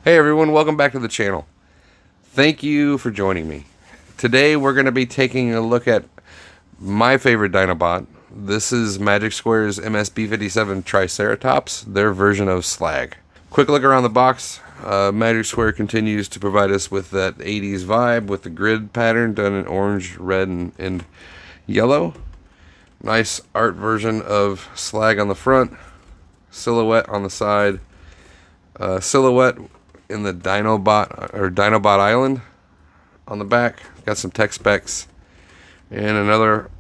Hey everyone, welcome back to the channel. Thank you for joining me. Today we're going to be taking a look at my favorite Dinobot. This is Magic Square's MS-B57 Triceratops, their version of Slag. Quick look around the box. Magic Square continues to provide us with that 80s vibe with the grid pattern done in orange, red, and yellow. Nice art version of Slag on the front, silhouette on the side, silhouette in the Dinobot Island on the back. Got some tech specs and another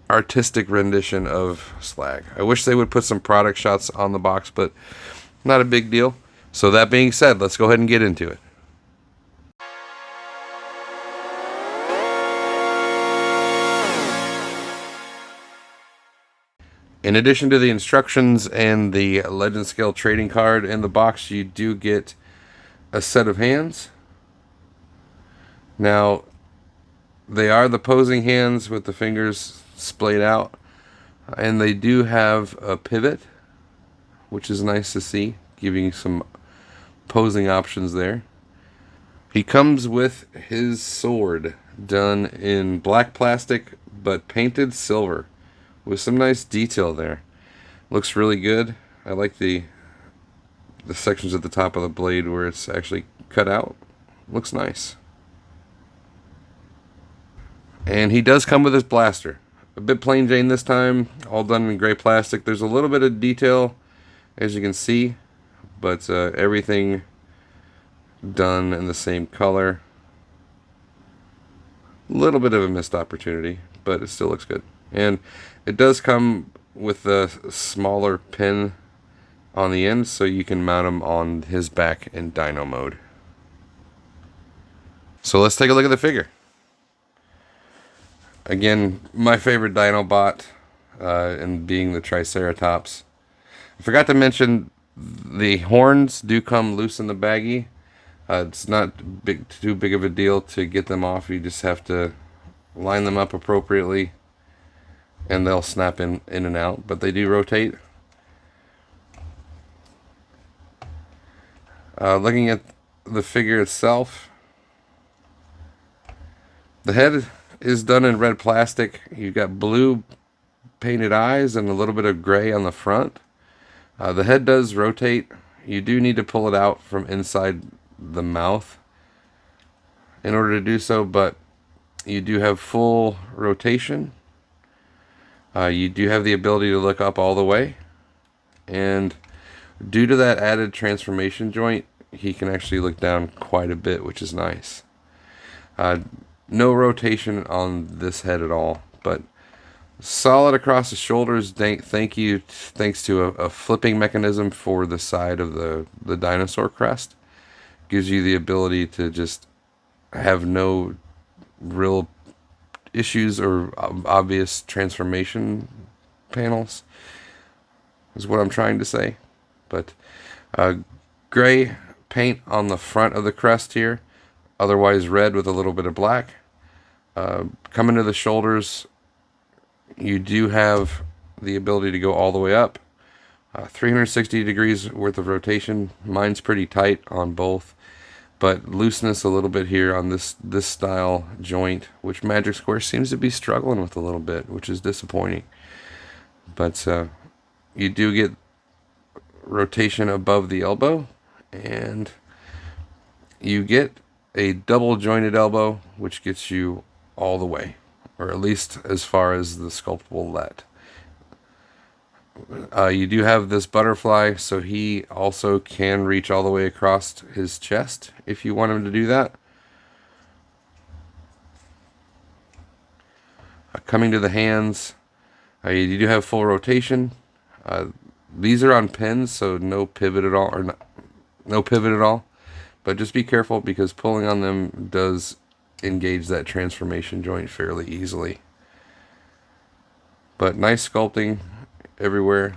artistic rendition of Slag. I wish they would put some product shots on the box, but not a big deal. So that being said, let's go ahead and get into it. In addition to the instructions and the Legend Scale trading card in the box, you do get a set of hands. Now, they are the posing hands with the fingers splayed out, and they do have a pivot, which is nice to see, giving you some posing options there. He comes with his sword done in black plastic but painted silver with some nice detail there. Looks really good. I like the sections at the top of the blade where it's actually cut out. Looks nice. And he does come with his blaster. A bit plain Jane this time, all done in gray plastic. There's a little bit of detail, as you can see, but everything done in the same color. A little bit of a missed opportunity, but it still looks good. And it does come with a smaller pin on the end, so you can mount him on his back in dyno mode. So let's take a look at the figure. Again, my favorite Dinobot, and being the Triceratops. I forgot to mention the horns do come loose in the baggie. It's not too big of a deal to get them off. You just have to line them up appropriately, and they'll snap in and out, but they do rotate. Looking at the figure itself, the head is done in red plastic. You've got blue painted eyes and a little bit of gray on the front. The head does rotate. You do need to pull it out from inside the mouth in order to do so, but you do have full rotation. You do have the ability to look up all the way, and due to that added transformation joint, he can actually look down quite a bit, which is nice. No rotation on this head at all, but solid across the shoulders. Thanks to a flipping mechanism for the side of the dinosaur crest. Gives you the ability to just have no real issues or obvious transformation panels, is what I'm trying to say. But gray paint on the front of the crest here, otherwise red with a little bit of black. Coming to the shoulders, you do have the ability to go all the way up. 360 degrees worth of rotation. Mine's pretty tight on both, but looseness a little bit here on this style joint, which Magic Square seems to be struggling with a little bit, which is disappointing. But you do get rotation above the elbow, and you get a double jointed elbow, which gets you all the way, or at least as far as the sculpt will let. You do have this butterfly, so he also can reach all the way across his chest if you want him to do that. Coming to the hands, you do have full rotation. These are on pins, so no pivot at all, no pivot at all. But just be careful, because pulling on them does engage that transformation joint fairly easily. But nice sculpting everywhere.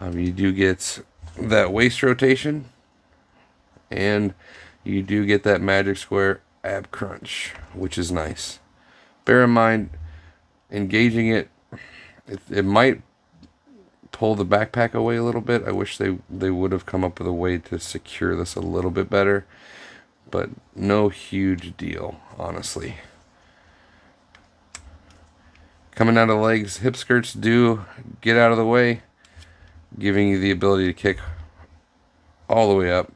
You do get that waist rotation, and you do get that Magic Square ab crunch, which is nice. Bear in mind, engaging it might pull the backpack away a little bit. I wish they would have come up with a way to secure this a little bit better, but no huge deal, honestly. Coming out of the legs, hip skirts do get out of the way, giving you the ability to kick all the way up.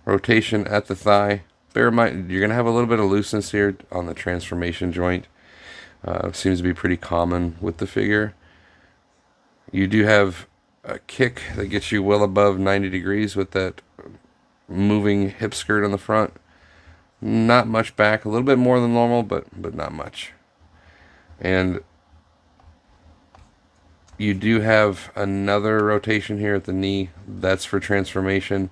Rotation at the thigh. Bear in mind, you're going to have a little bit of looseness here on the transformation joint. Seems to be pretty common with the figure. You do have a kick that gets you well above 90 degrees with that moving hip skirt on the front. Not much back, a little bit more than normal, but not much. And you do have another rotation here at the knee. That's for transformation.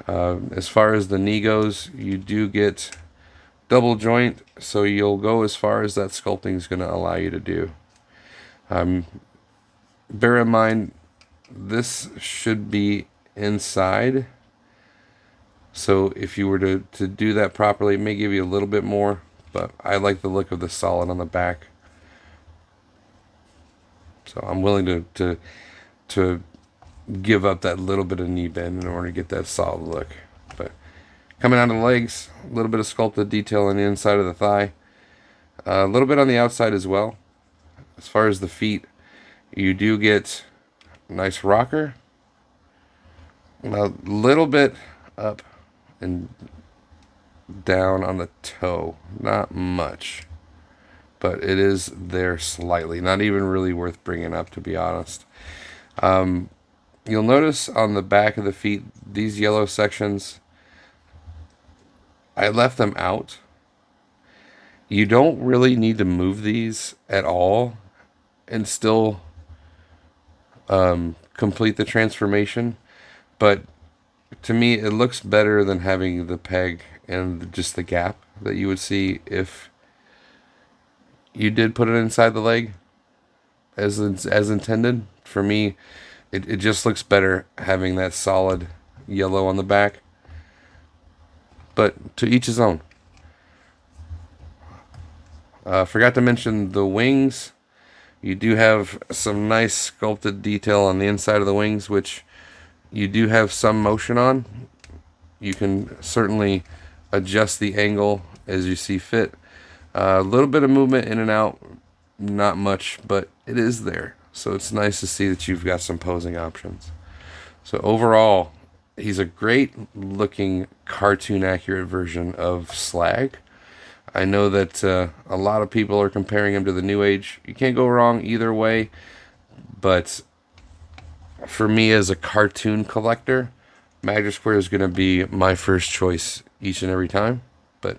As far as the knee goes, you do get double joint, so you'll go as far as that sculpting is going to allow you to do. Bear in mind, this should be inside, so if you were to do that properly, it may give you a little bit more, but I like the look of the solid on the back, so I'm willing to give up that little bit of knee bend in order to get that solid look. But coming out of the legs, a little bit of sculpted detail on the inside of the thigh, a little bit on the outside as well. As far as the feet, you do get a nice rocker, a little bit up and down on the toe, not much, but it is there slightly, not even really worth bringing up, to be honest. You'll notice on the back of the feet, these yellow sections, I left them out. You don't really need to move these at all and still complete the transformation, but to me it looks better than having the peg and just the gap that you would see if you did put it inside the leg as intended. For me, it just looks better having that solid yellow on the back, but to each his own. Forgot to mention the wings. You do have some nice sculpted detail on the inside of the wings, which you do have some motion on. You can certainly adjust the angle as you see fit. A little bit of movement in and out, not much, but it is there. So it's nice to see that you've got some posing options. So overall, he's a great looking cartoon accurate version of Slag. I know that a lot of people are comparing him to the New Age. You can't go wrong either way, but for me as a cartoon collector, Magic Square is going to be my first choice each and every time. But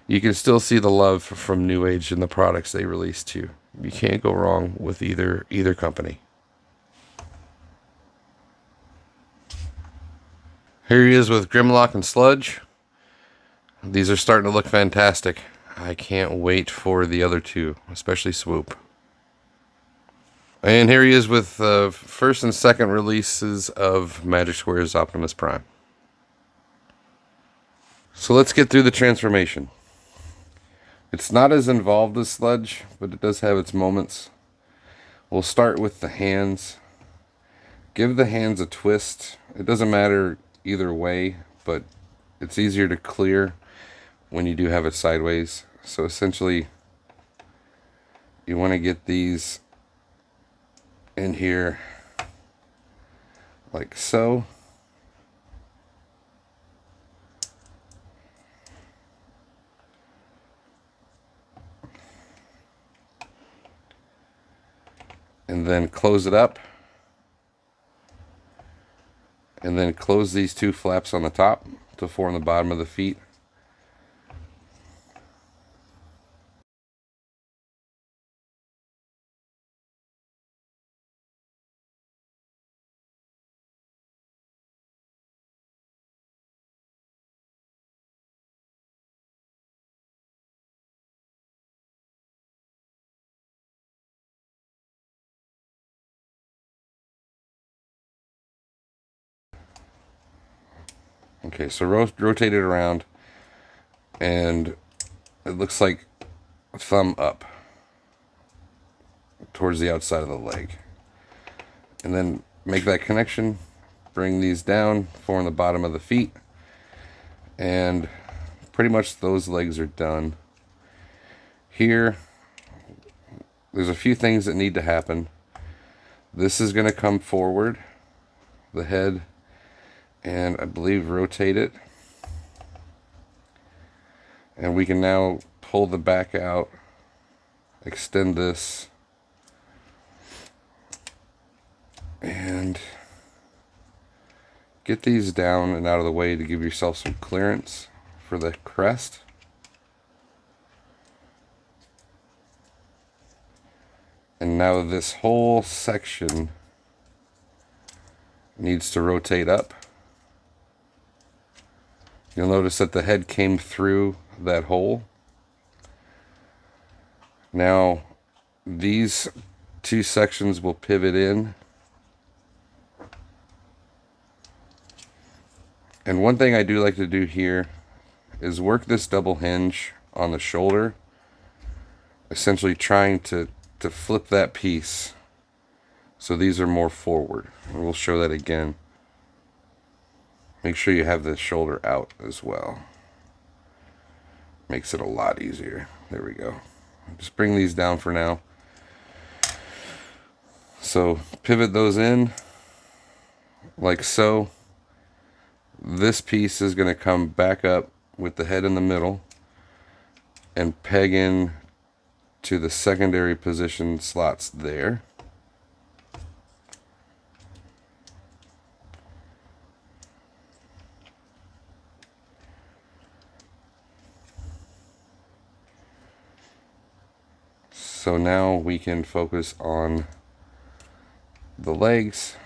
you can still see the love from New Age in the products they release too. You can't go wrong with either company. Here he is with Grimlock and Sludge. These are starting to look fantastic. I can't wait for the other two, especially Swoop. And here he is with first and second releases of Magic Square's Optimus Prime. So let's get through the transformation. It's not as involved as Sludge, but it does have its moments. We'll start with the hands. Give the hands a twist. It doesn't matter either way, but it's easier to clear when you do have it sideways. So essentially, you want to get these in here like so. And then close it up. And then close these two flaps on the top to form the bottom of the feet. Okay, so rotate it around, and it looks like a thumb up towards the outside of the leg. And then make that connection, bring these down, form the bottom of the feet, and pretty much those legs are done. Here, there's a few things that need to happen. This is going to come forward, the head, and I believe rotate it. And we can now pull the back out, extend this, and get these down and out of the way to give yourself some clearance for the crest. And now this whole section needs to rotate up. You'll notice that the head came through that hole. Now these two sections will pivot in. And one thing I do like to do here is work this double hinge on the shoulder, essentially trying to flip that piece so these are more forward. And we'll show that again. Make sure you have the shoulder out as well. Makes it a lot easier. There we go. Just bring these down for now. So pivot those in like so. This piece is going to come back up with the head in the middle and peg in to the secondary position slots there. So now we can focus on the legs.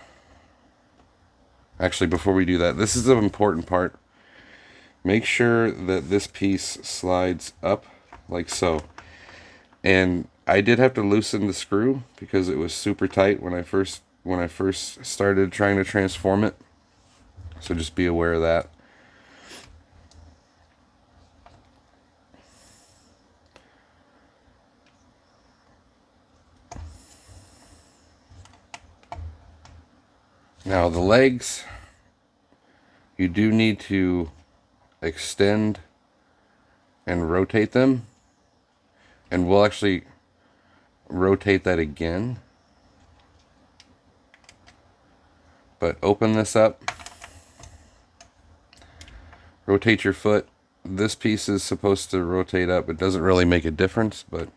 Actually, before we do that, this is the important part. Make sure that this piece slides up like so. And I did have to loosen the screw because it was super tight when I first started trying to transform it. So just be aware of that. Now the legs, you do need to extend and rotate them, and we'll actually rotate that again. But open this up, rotate your foot. This piece is supposed to rotate up. It doesn't really make a difference, but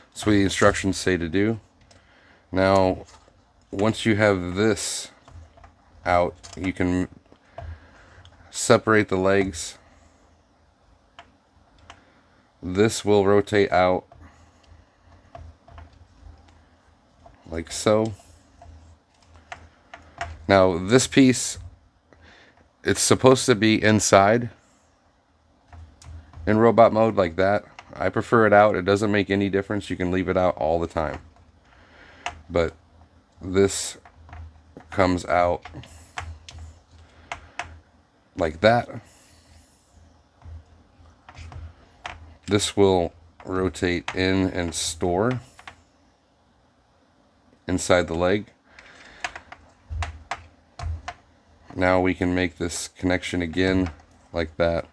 that's what the instructions say to do. Now, once you have this out, you can separate the legs. This will rotate out like so. Now this piece, it's supposed to be inside in robot mode like that. I prefer it out. It doesn't make any difference. You can leave it out all the time. But this comes out like that. This will rotate in and store inside the leg. Now we can make this connection again like that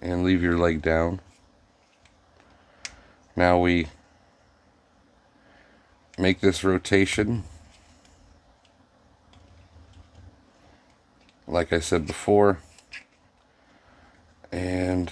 and leave your leg down. Now we make this rotation like I said before, and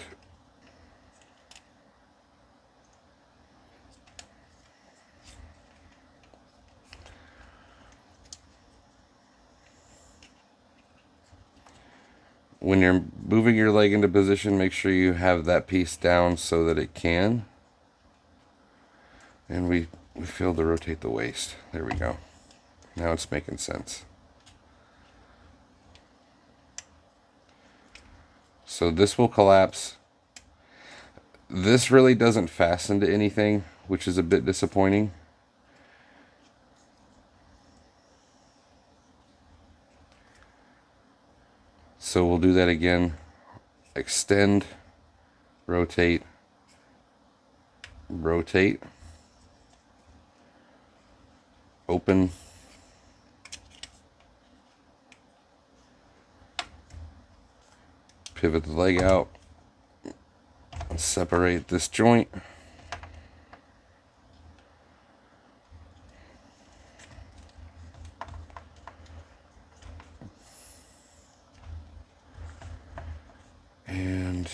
when you're moving your leg into position, make sure you have that piece down so that it can. And we failed to rotate the waist. There we go. Now it's making sense. So this will collapse. This really doesn't fasten to anything, which is a bit disappointing. So we'll do that again. Extend, rotate, rotate. open, pivot the leg out, and separate this joint. And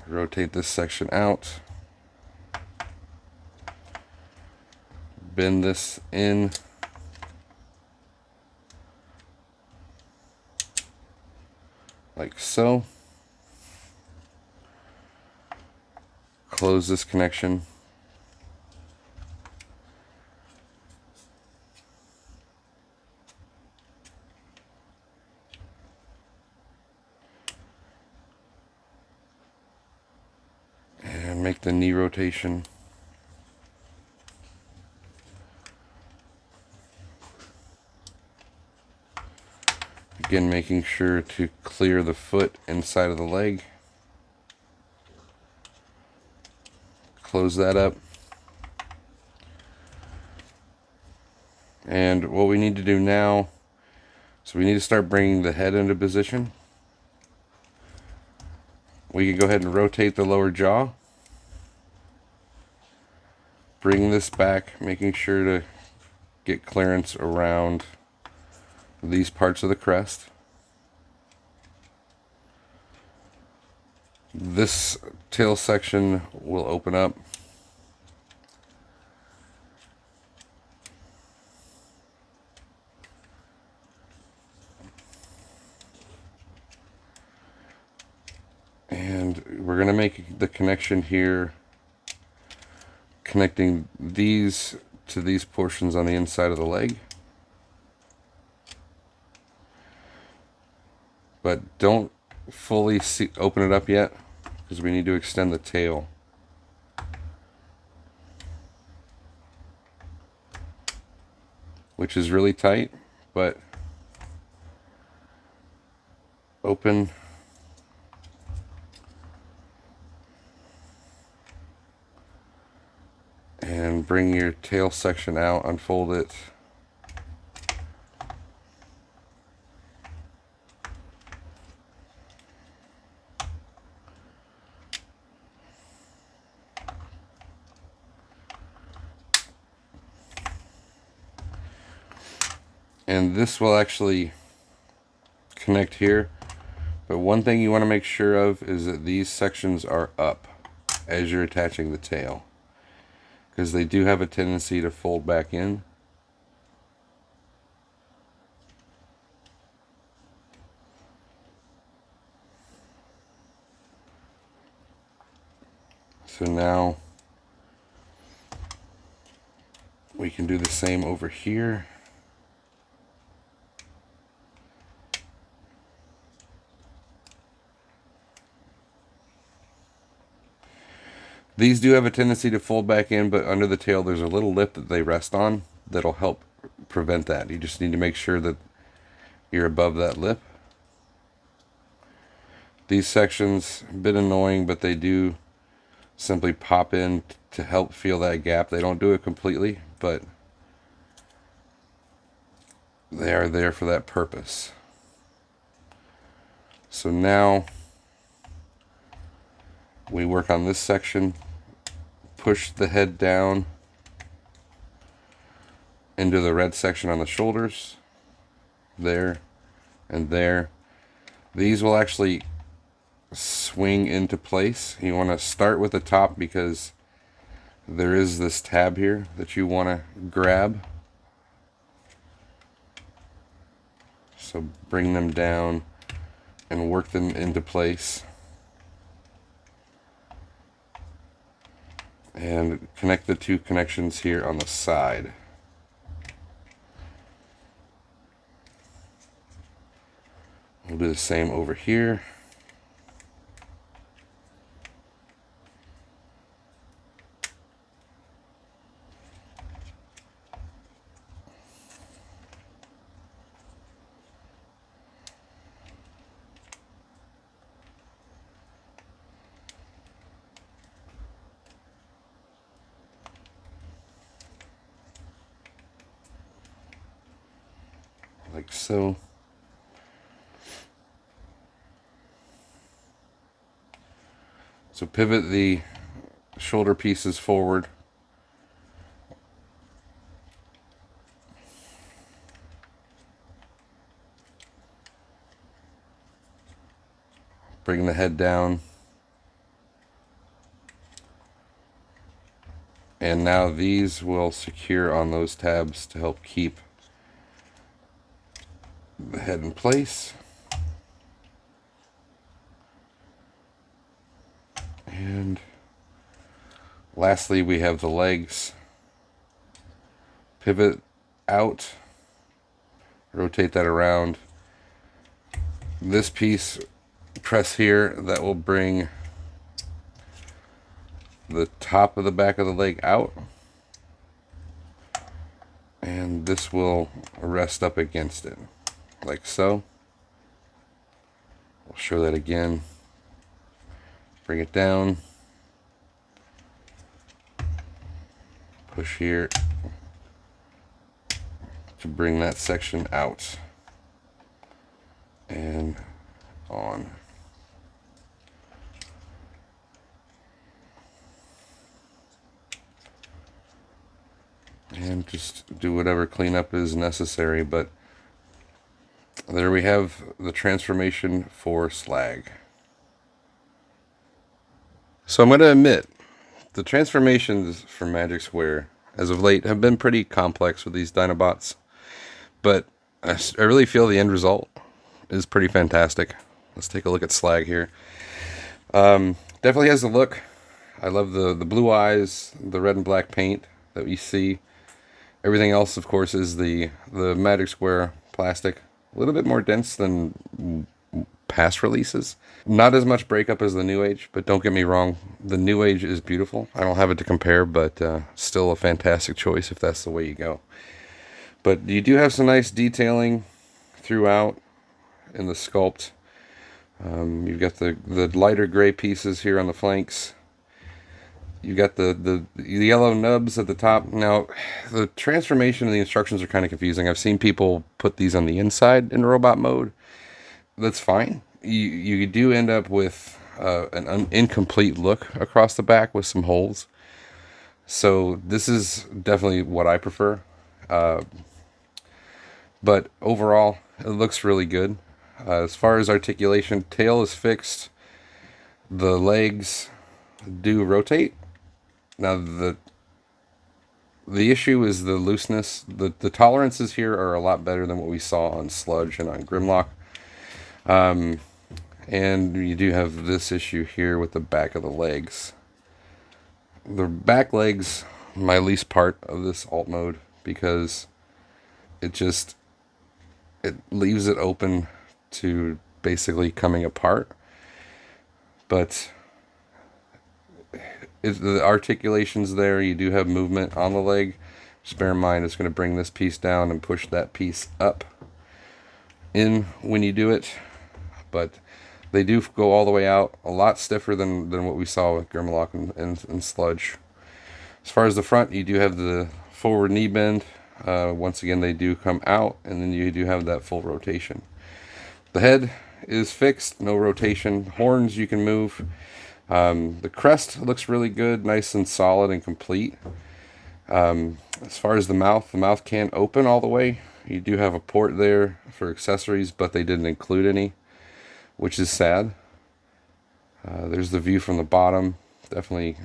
rotate this section out. Bend this in. Like so. Close this connection. And make the knee rotation. Again, making sure to clear the foot inside of the leg. Close that up. And what we need to do now, so we need to start bringing the head into position. We can go ahead and rotate the lower jaw. Bring this back, making sure to get clearance around these parts of the crest. This tail section will open up. And we're going to make the connection here, connecting these to these portions on the inside of the leg. But don't fully open it up yet, because we need to extend the tail. Which is really tight, but open. And bring your tail section out, unfold it. And this will actually connect here. But one thing you want to make sure of is that these sections are up as you're attaching the tail, because they do have a tendency to fold back in. So now we can do the same over here. These do have a tendency to fold back in, but under the tail there's a little lip that they rest on that'll help prevent that. You just need to make sure that you're above that lip. These sections, a bit annoying, but they do simply pop in to help fill that gap. They don't do it completely, but they are there for that purpose. So now we work on this section, push the head down into the red section on the shoulders, there and there. These will actually swing into place. You want to start with the top because there is this tab here that you want to grab. So bring them down and work them into place. And connect the two connections here on the side. We'll do the same over here. like so. So pivot the shoulder pieces forward. Bring the head down. And now these will secure on those tabs to help keep the head in place. And lastly, we have the legs. Pivot out, rotate that around. This piece, press here, that will bring the top of the back of the leg out. And this will rest up against it, like so. We'll show that again. Bring it down. Push here to bring that section out and on. And just do whatever cleanup is necessary, but there we have the transformation for Slag. So I'm going to admit, the transformations for Magic Square as of late have been pretty complex with these Dinobots, but I really feel the end result is pretty fantastic. Let's take a look at Slag here. Definitely has the look. I love the blue eyes, the red and black paint that we see. Everything else, of course, is the Magic Square plastic. A little bit more dense than past releases. Not as much breakup as the New Age, but don't get me wrong, the New Age is beautiful. I don't have it to compare, but still a fantastic choice if that's the way you go. But you do have some nice detailing throughout in the sculpt. You've got the lighter gray pieces here on the flanks. You got the yellow nubs at the top. Now, the transformation and the instructions are kind of confusing. I've seen people put these on the inside in robot mode. That's fine. You do end up with an incomplete look across the back with some holes. So this is definitely what I prefer. But overall, it looks really good. As far as articulation, tail is fixed. The legs do rotate. Now the issue is the looseness. The tolerances here are a lot better than what we saw on Sludge and on Grimlock. And you do have this issue here with the back of the legs. The back legs, my least part of this alt mode, because it leaves it open to basically coming apart. But the articulation's there. You do have movement on the leg. Just bear in mind, it's going to bring this piece down and push that piece up in when you do it. But they do go all the way out, a lot stiffer than what we saw with Grimlock and Sludge. As far as the front, you do have the forward knee bend. Once again, they do come out, and then you do have that full rotation. The head is fixed, no rotation. Horns you can move. The crest looks really good, nice and solid and complete. As far as the mouth can't open all the way. You do have a port there for accessories, but they didn't include any, which is sad. There's the view from the bottom. Definitely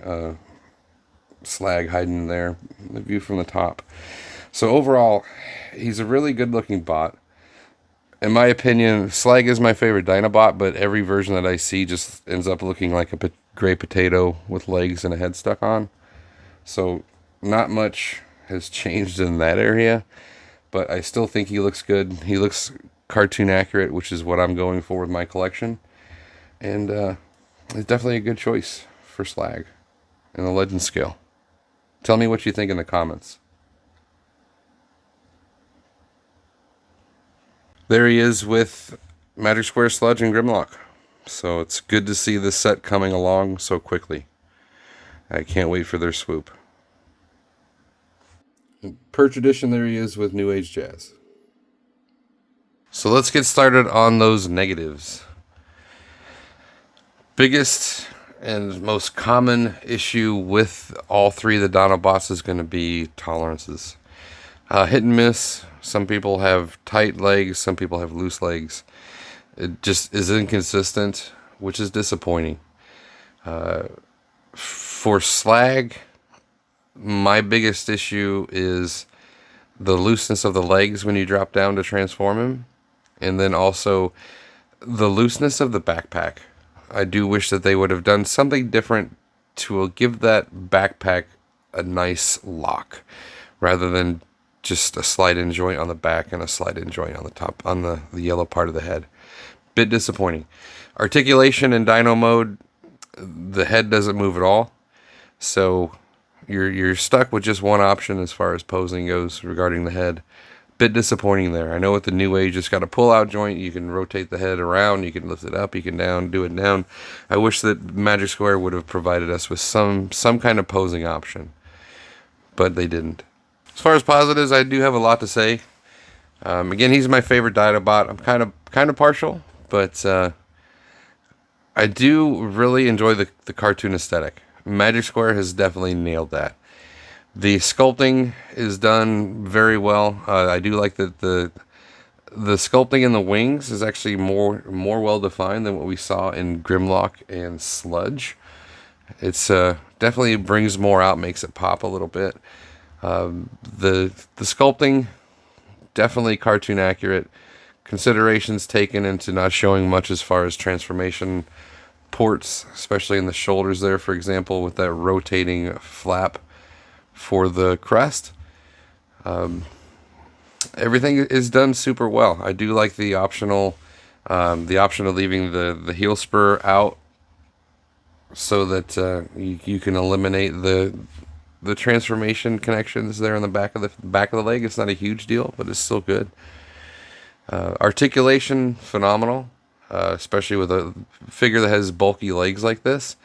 Slag hiding there. The view from the top. So overall, he's a really good looking bot. In my opinion, Slag is my favorite Dinobot, but every version that I see just ends up looking like a gray potato with legs and a head stuck on. So not much has changed in that area, but I still think he looks good. He looks cartoon accurate, which is what I'm going for with my collection. And it's definitely a good choice for Slag in the Legend scale. Tell me what you think in the comments. There he is with Magic Square, Sludge, and Grimlock. So it's good to see this set coming along so quickly. I can't wait for their swoop. And per tradition, there he is with New Age Jazz. So let's get started on those negatives. Biggest and most common issue with all three of the Dinobots is going to be tolerances. Hit and miss. Some people have tight legs, some people have loose legs. It just is inconsistent, which is disappointing. For Slag, my biggest issue is the looseness of the legs when you drop down to transform him, and then also the looseness of the backpack. I do wish that they would have done something different to give that backpack a nice lock, rather than just a slide-in joint on the back and a slide-in joint on the top, on the yellow part of the head. Bit disappointing. Articulation in Dino mode, the head doesn't move at all, so you're stuck with just one option as far as posing goes regarding the head. Bit disappointing there. I know with the new age, it's got a pull-out joint. You can rotate the head around. You can lift it up. You can do it down. I wish that Magic Square would have provided us with some kind of posing option, but they didn't. As far as positives, I do have a lot to say. Again, he's my favorite Dinobot. I'm kind of partial, but I do really enjoy the cartoon aesthetic. Magic Square has definitely nailed that. The sculpting is done very well. I do like that the sculpting in the wings is actually more well defined than what we saw in Grimlock and Sludge. It's definitely brings more out, makes it pop a little bit. The sculpting, definitely cartoon accurate. Considerations taken into not showing much as far as transformation ports, especially in the shoulders there, for example, with that rotating flap for the crest. Everything is done super well. I do like the option of leaving the heel spur out, so that you can eliminate the transformation connections there on the back of the leg. It's not a huge deal, but it's still good. Articulation, phenomenal, especially with a figure that has bulky legs like this.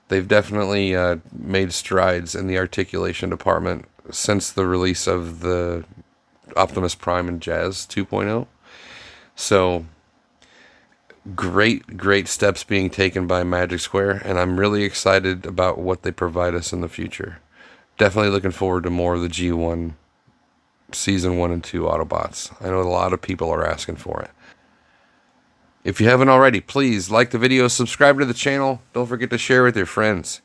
They've definitely made strides in the articulation department since the release of the Optimus Prime and Jazz 2.0. So great steps being taken by Magic Square, and I'm really excited about what they provide us in the future. Definitely looking forward to more of the G1 Season 1 and 2 Autobots. I know a lot of people are asking for it. If you haven't already, please like the video, subscribe to the channel. Don't forget to share with your friends.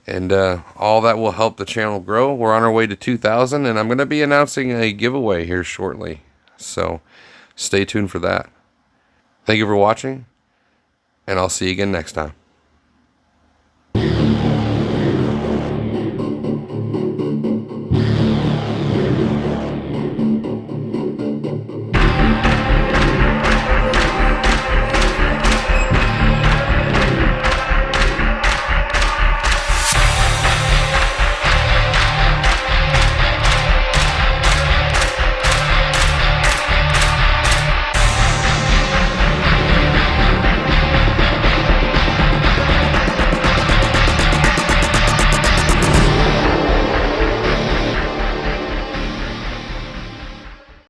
And all that will help the channel grow. We're on our way to 2,000, and I'm going to be announcing a giveaway here shortly. So stay tuned for that. Thank you for watching, and I'll see you again next time.